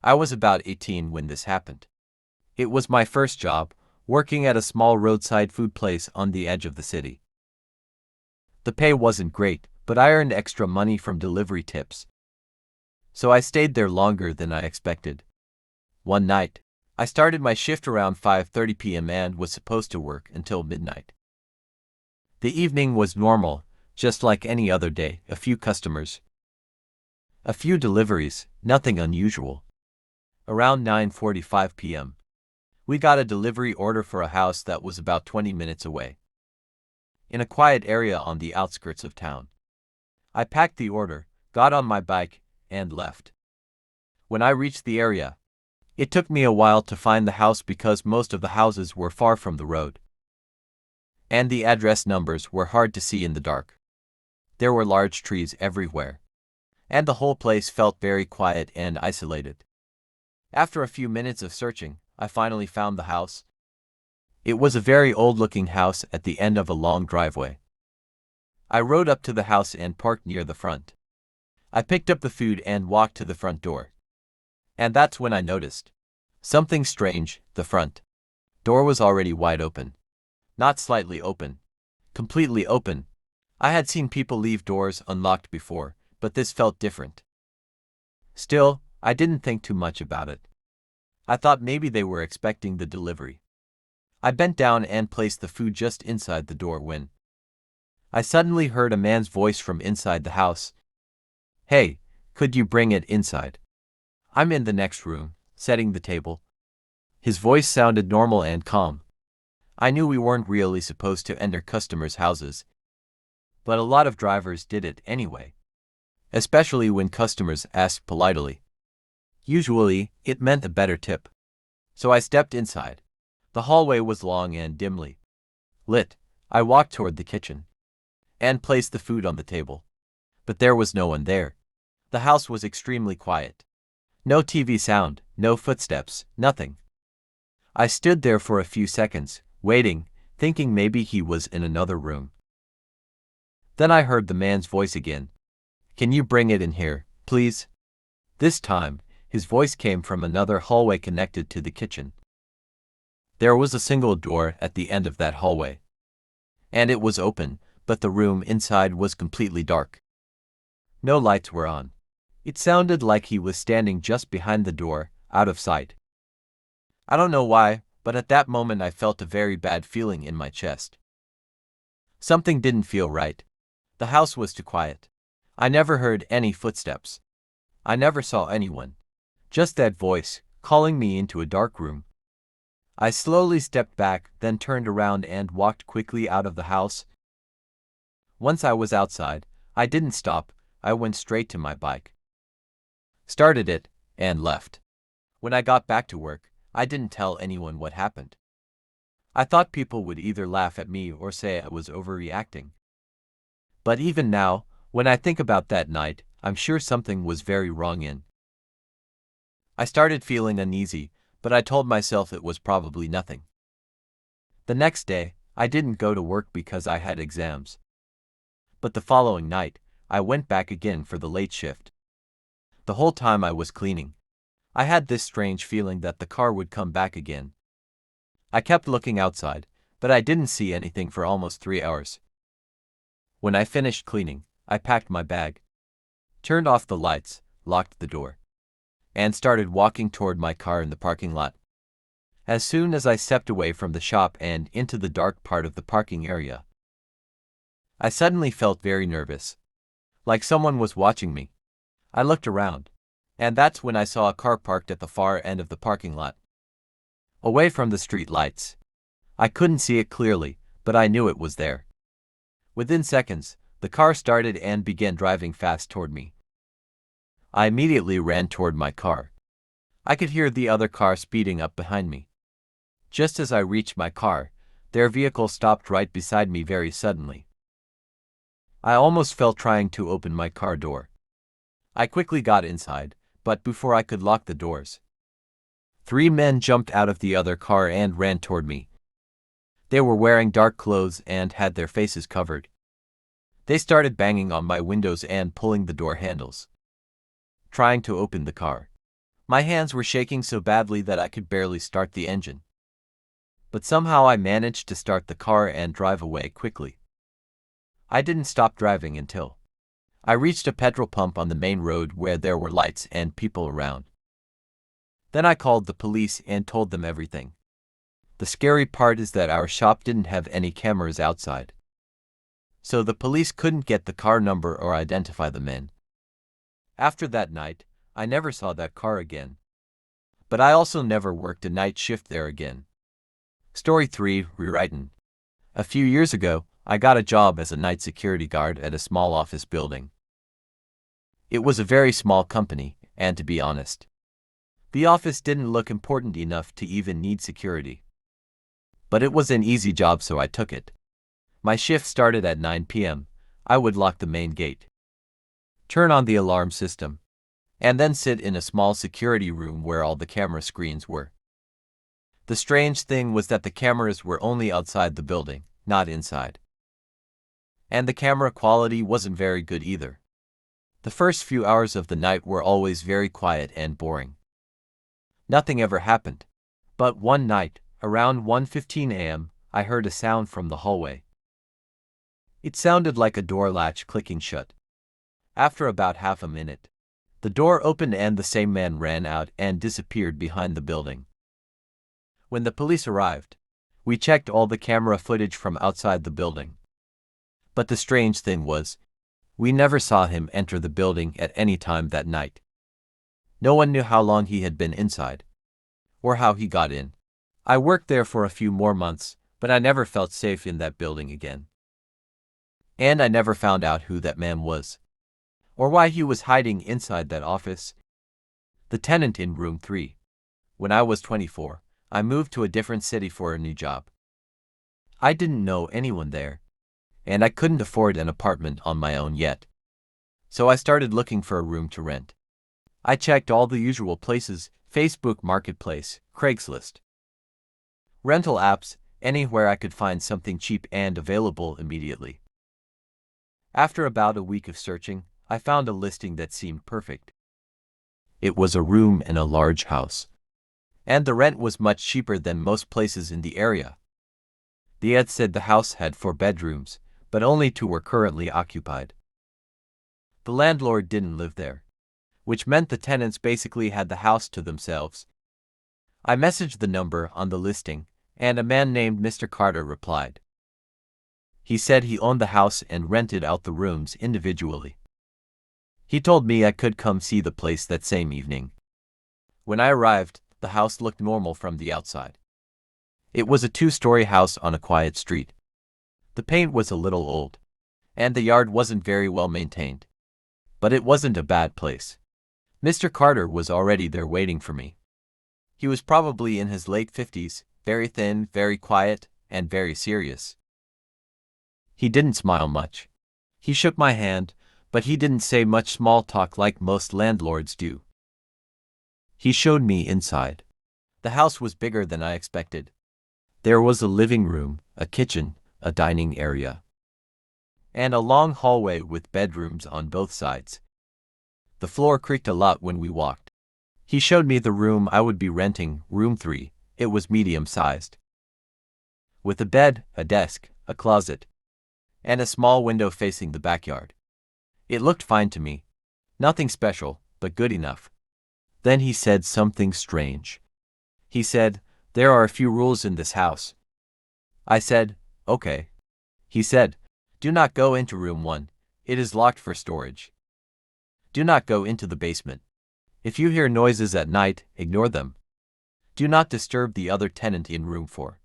I was about 18 when this happened. It was my first job, working at a small roadside food place on the edge of the city. The pay wasn't great, but I earned extra money from delivery tips. So I stayed there longer than I expected. One night, I started my shift around 5:30 p.m. and was supposed to work until midnight. The evening was normal, just like any other day, a few customers. A few deliveries, nothing unusual. Around 9:45 p.m., we got a delivery order for a house that was about 20 minutes away, in a quiet area on the outskirts of town. I packed the order, got on my bike, and left. When I reached the area, it took me a while to find the house because most of the houses were far from the road, and the address numbers were hard to see in the dark. There were large trees everywhere, and the whole place felt very quiet and isolated. After a few minutes of searching, I finally found the house. It was a very old-looking house at the end of a long driveway. I rode up to the house and parked near the front. I picked up the food and walked to the front door. And that's when I noticed something strange. The front door was already wide open. Not slightly open, completely open. I had seen people leave doors unlocked before, but this felt different. Still, I didn't think too much about it. I thought maybe they were expecting the delivery. I bent down and placed the food just inside the door when I suddenly heard a man's voice from inside the house. "Hey, could you bring it inside? I'm in the next room, setting the table." His voice sounded normal and calm. I knew we weren't really supposed to enter customers' houses, but a lot of drivers did it anyway, especially when customers asked politely. Usually, it meant a better tip. So I stepped inside. The hallway was long and dimly lit. I walked toward the kitchen and placed the food on the table. But there was no one there. The house was extremely quiet. No TV sound, no footsteps, nothing. I stood there for a few seconds, waiting, thinking maybe he was in another room. Then I heard the man's voice again. "Can you bring it in here, please?" This time, his voice came from another hallway connected to the kitchen. There was a single door at the end of that hallway, and it was open, but the room inside was completely dark. No lights were on. It sounded like he was standing just behind the door, out of sight. I don't know why, but at that moment I felt a very bad feeling in my chest. Something didn't feel right. The house was too quiet. I never heard any footsteps. I never saw anyone. Just that voice, calling me into a dark room. I slowly stepped back, then turned around and walked quickly out of the house. Once I was outside, I didn't stop. I went straight to my bike, started it, and left. When I got back to work, I didn't tell anyone what happened. I thought people would either laugh at me or say I was overreacting. But even now, when I think about that night, I'm sure something was very wrong in. I started feeling uneasy, but I told myself it was probably nothing. The next day, I didn't go to work because I had exams. But the following night, I went back again for the late shift. The whole time I was cleaning, I had this strange feeling that the car would come back again. I kept looking outside, but I didn't see anything for almost 3 hours. When I finished cleaning, I packed my bag, turned off the lights, locked the door, and started walking toward my car in the parking lot. As soon as I stepped away from the shop and into the dark part of the parking area, I suddenly felt very nervous, like someone was watching me. I looked around, and that's when I saw a car parked at the far end of the parking lot, away from the street lights. I couldn't see it clearly, but I knew it was there. Within seconds, the car started and began driving fast toward me. I immediately ran toward my car. I could hear the other car speeding up behind me. Just as I reached my car, their vehicle stopped right beside me very suddenly. I almost fell trying to open my car door. I quickly got inside, but before I could lock the doors, 3 men jumped out of the other car and ran toward me. They were wearing dark clothes and had their faces covered. They started banging on my windows and pulling the door handles, trying to open the car. My hands were shaking so badly that I could barely start the engine. But somehow I managed to start the car and drive away quickly. I didn't stop driving until I reached a petrol pump on the main road where there were lights and people around. Then I called the police and told them everything. The scary part is that our shop didn't have any cameras outside, so the police couldn't get the car number or identify the men. After that night, I never saw that car again. But I also never worked a night shift there again. Story 3, rewritten. A few years ago, I got a job as a night security guard at a small office building. It was a very small company, and to be honest, the office didn't look important enough to even need security. But it was an easy job, so I took it. My shift started at 9 p.m. I would lock the main gate, turn on the alarm system, and then sit in a small security room where all the camera screens were. The strange thing was that the cameras were only outside the building, not inside. And the camera quality wasn't very good either. The first few hours of the night were always very quiet and boring. Nothing ever happened. But one night, around 1:15 a.m., I heard a sound from the hallway. It sounded like a door latch clicking shut. After about half a minute, the door opened and the same man ran out and disappeared behind the building. When the police arrived, we checked all the camera footage from outside the building. But the strange thing was, we never saw him enter the building at any time that night. No one knew how long he had been inside, or how he got in. I worked there for a few more months, but I never felt safe in that building again. And I never found out who that man was, or why he was hiding inside that office. The tenant in room 3. When I was 24, I moved to a different city for a new job. I didn't know anyone there, and I couldn't afford an apartment on my own yet. So I started looking for a room to rent. I checked all the usual places: Facebook Marketplace, Craigslist, rental apps, anywhere I could find something cheap and available immediately. After about a week of searching, I found a listing that seemed perfect. It was a room in a large house, and the rent was much cheaper than most places in the area. The ad said the house had 4 bedrooms, but only 2 were currently occupied. The landlord didn't live there, which meant the tenants basically had the house to themselves. I messaged the number on the listing, and a man named Mr. Carter replied. He said he owned the house and rented out the rooms individually. He told me I could come see the place that same evening. When I arrived, the house looked normal from the outside. It was a 2-story house on a quiet street. The paint was a little old, and the yard wasn't very well maintained. But it wasn't a bad place. Mr. Carter was already there waiting for me. He was probably in his late 50s, very thin, very quiet, and very serious. He didn't smile much. He shook my hand, but he didn't say much small talk like most landlords do. He showed me inside. The house was bigger than I expected. There was a living room, a kitchen, a dining area, and a long hallway with bedrooms on both sides. The floor creaked a lot when we walked. He showed me the room I would be renting, room 3. It was medium-sized, with a bed, a desk, a closet, and a small window facing the backyard. It looked fine to me. Nothing special, but good enough. Then he said something strange. He said, "There are a few rules in this house." I said, "Okay." He said, "Do not go into room 1. It is locked for storage. Do not go into the basement. If you hear noises at night, ignore them. Do not disturb the other tenant in room 4.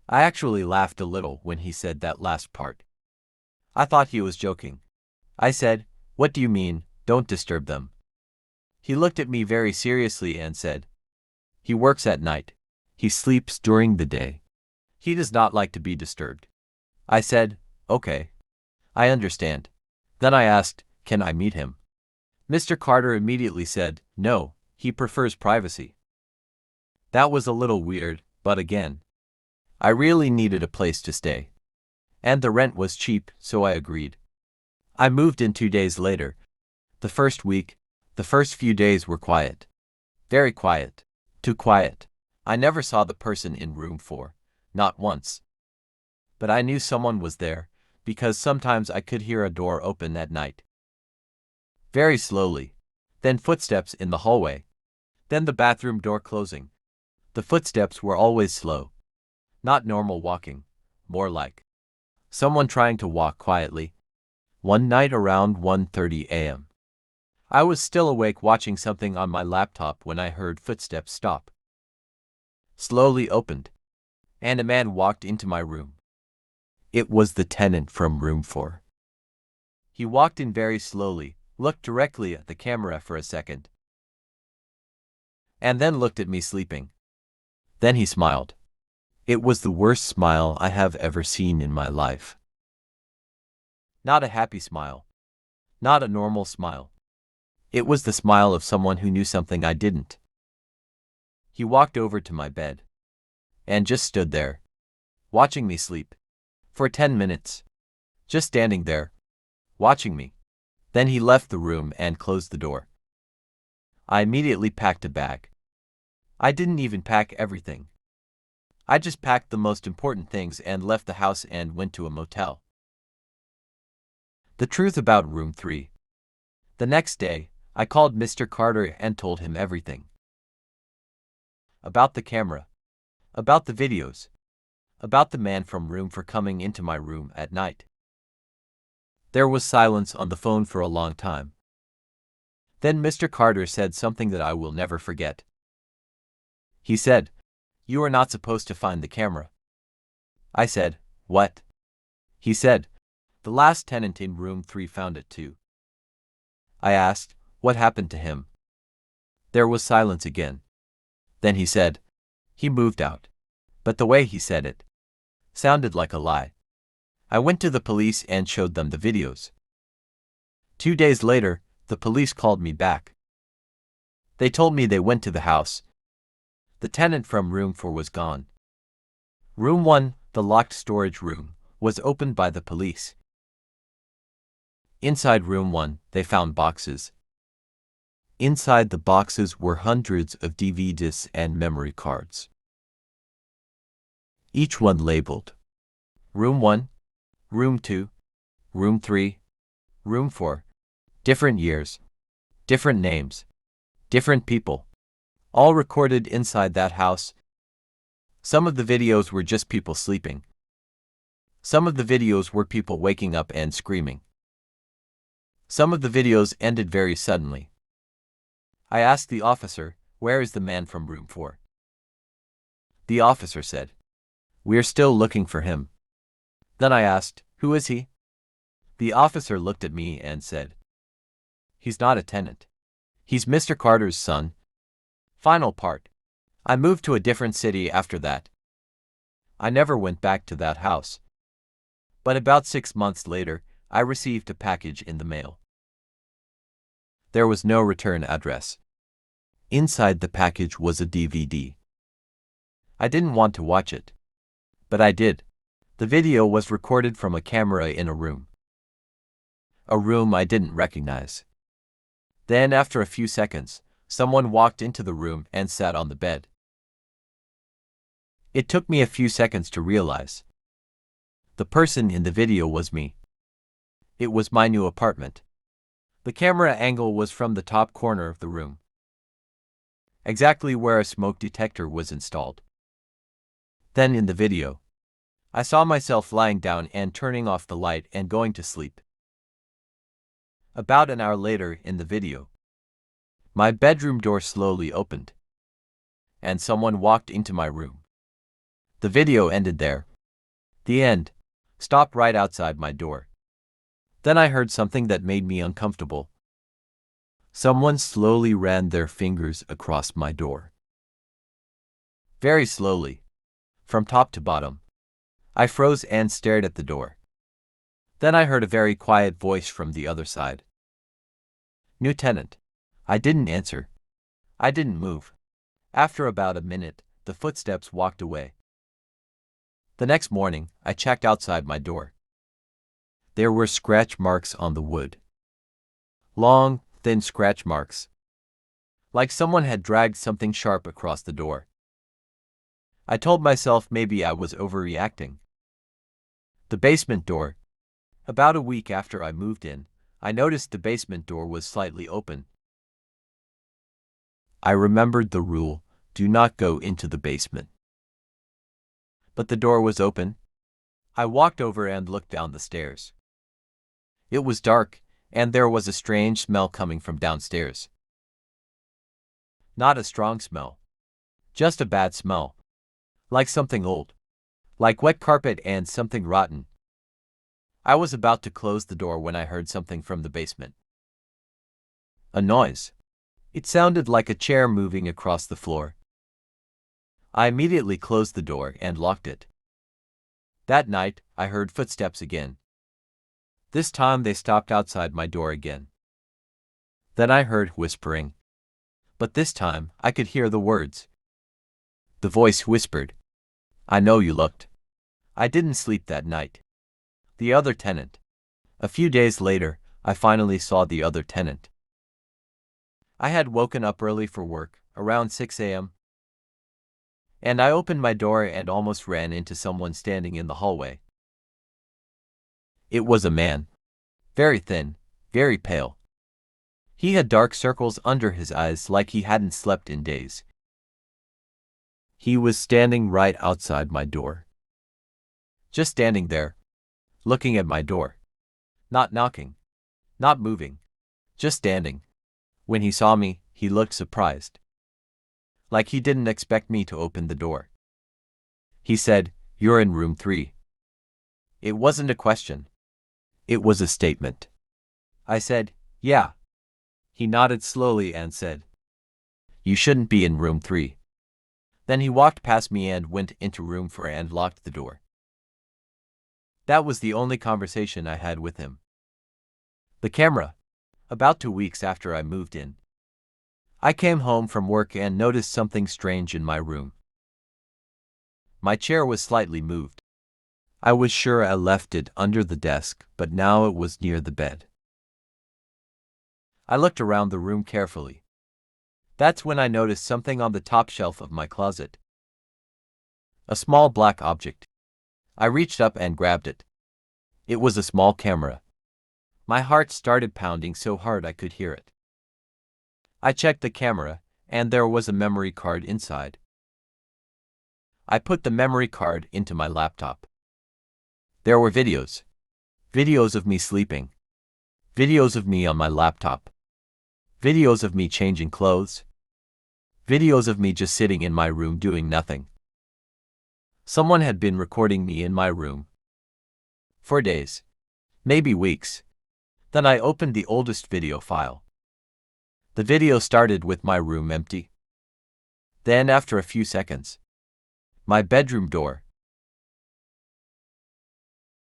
I actually laughed a little when he said that last part. I thought he was joking. I said, "What do you mean, don't disturb them?" He looked at me very seriously and said, "He works at night. He sleeps during the day. He does not like to be disturbed." I said, "Okay. I understand." Then I asked, "Can I meet him?" Mr. Carter immediately said, "No, he prefers privacy." That was a little weird, but again, I really needed a place to stay. And the rent was cheap, so I agreed. I moved in 2 days later. The first week, the first few days were quiet. Very quiet. Too quiet. I never saw the person in room 4. Not once. But I knew someone was there, because sometimes I could hear a door open at night. Very slowly. Then footsteps in the hallway. Then the bathroom door closing. The footsteps were always slow. Not normal walking. More like someone trying to walk quietly. One night around 1:30 a.m. I was still awake watching something on my laptop when I heard footsteps stop. Slowly opened. And a man walked into my room. It was the tenant from room 4. He walked in very slowly, looked directly at the camera for a second, and then looked at me sleeping. Then he smiled. It was the worst smile I have ever seen in my life. Not a happy smile. Not a normal smile. It was the smile of someone who knew something I didn't. He walked over to my bed and just stood there, watching me sleep, for 10 minutes, just standing there, watching me. Then he left the room and closed the door. I immediately packed a bag. I didn't even pack everything. I just packed the most important things and left the house and went to a motel. The truth about room 3. The next day, I called Mr. Carter and told him everything. About the camera. About the videos. About the man from room 4 coming into my room at night. There was silence on the phone for a long time. Then Mr. Carter said something that I will never forget. He said, "You are not supposed to find the camera." I said, "What?" He said, "The last tenant in room 3 found it too." I asked, "What happened to him?" There was silence again. Then he said, "He moved out." But the way he said it sounded like a lie. I went to the police and showed them the videos. 2 days later, the police called me back. They told me they went to the house. The tenant from room 4 was gone. Room 1, the locked storage room, was opened by the police. Inside room 1, they found boxes. Inside the boxes were hundreds of DVDs and memory cards. Each one labeled Room 1, Room 2, Room 3, Room 4. Different years, different names, different people, all recorded inside that house. Some of the videos were just people sleeping. Some of the videos were people waking up and screaming. Some of the videos ended very suddenly. I asked the officer, "Where is the man from room 4? The officer said, "We're still looking for him." Then I asked, "Who is he?" The officer looked at me and said, "He's not a tenant. He's Mr. Carter's son." Final part. I moved to a different city after that. I never went back to that house. But about 6 months later, I received a package in the mail. There was no return address. Inside the package was a DVD. I didn't want to watch it, but I did. The video was recorded from a camera in a room. A room I didn't recognize. Then, after a few seconds, someone walked into the room and sat on the bed. It took me a few seconds to realize. The person in the video was me. It was my new apartment. The camera angle was from the top corner of the room, exactly where a smoke detector was installed. Then in the video, I saw myself lying down and turning off the light and going to sleep. About an hour later in the video, my bedroom door slowly opened, and someone walked into my room. The video ended there. The end. Stopped right outside my door. Then I heard something that made me uncomfortable. Someone slowly ran their fingers across my door. Very slowly, from top to bottom. I froze and stared at the door. Then I heard a very quiet voice from the other side. "New tenant." I didn't answer. I didn't move. After about a minute, the footsteps walked away. The next morning, I checked outside my door. There were scratch marks on the wood. Long, thin scratch marks. like someone had dragged something sharp across the door. I told myself maybe I was overreacting. The basement door. About a week after I moved in, I noticed the basement door was slightly open. I remembered the rule, do not go into the basement. But the door was open. I walked over and looked down the stairs. It was dark, and there was a strange smell coming from downstairs. Not a strong smell. Just a bad smell. Like something old. Like wet carpet and something rotten. I was about to close the door when I heard something from the basement. A noise. It sounded like a chair moving across the floor. I immediately closed the door and locked it. That night, I heard footsteps again. This time they stopped outside my door again. Then I heard whispering. But this time, I could hear the words. The voice whispered, I know you looked. I didn't sleep that night. The other tenant. A few days later, I finally saw the other tenant. I had woken up early for work, around 6 a.m., and I opened my door and almost ran into someone standing in the hallway. It was a man. Very thin, very pale. He had dark circles under his eyes like he hadn't slept in days. He was standing right outside my door. Just standing there, looking at my door. Not knocking. Not moving. Just standing. When he saw me, he looked surprised. Like he didn't expect me to open the door. He said, You're in room 3. It wasn't a question. It was a statement. I said, Yeah. He nodded slowly and said, You shouldn't be in room 3. Then he walked past me and went into room 4 and locked the door. That was the only conversation I had with him. The camera. About 2 weeks after I moved in, I came home from work and noticed something strange in my room. My chair was slightly moved. I was sure I left it under the desk, but now it was near the bed. I looked around the room carefully. That's when I noticed something on the top shelf of my closet. A small black object. I reached up and grabbed it. It was a small camera. My heart started pounding so hard I could hear it. I checked the camera, and there was a memory card inside. I put the memory card into my laptop. There were videos. Videos of me sleeping. Videos of me on my laptop. Videos of me changing clothes. Videos of me just sitting in my room doing nothing. Someone had been recording me in my room. For days. Maybe weeks. Then I opened the oldest video file. The video started with my room empty. Then after a few seconds, my bedroom door.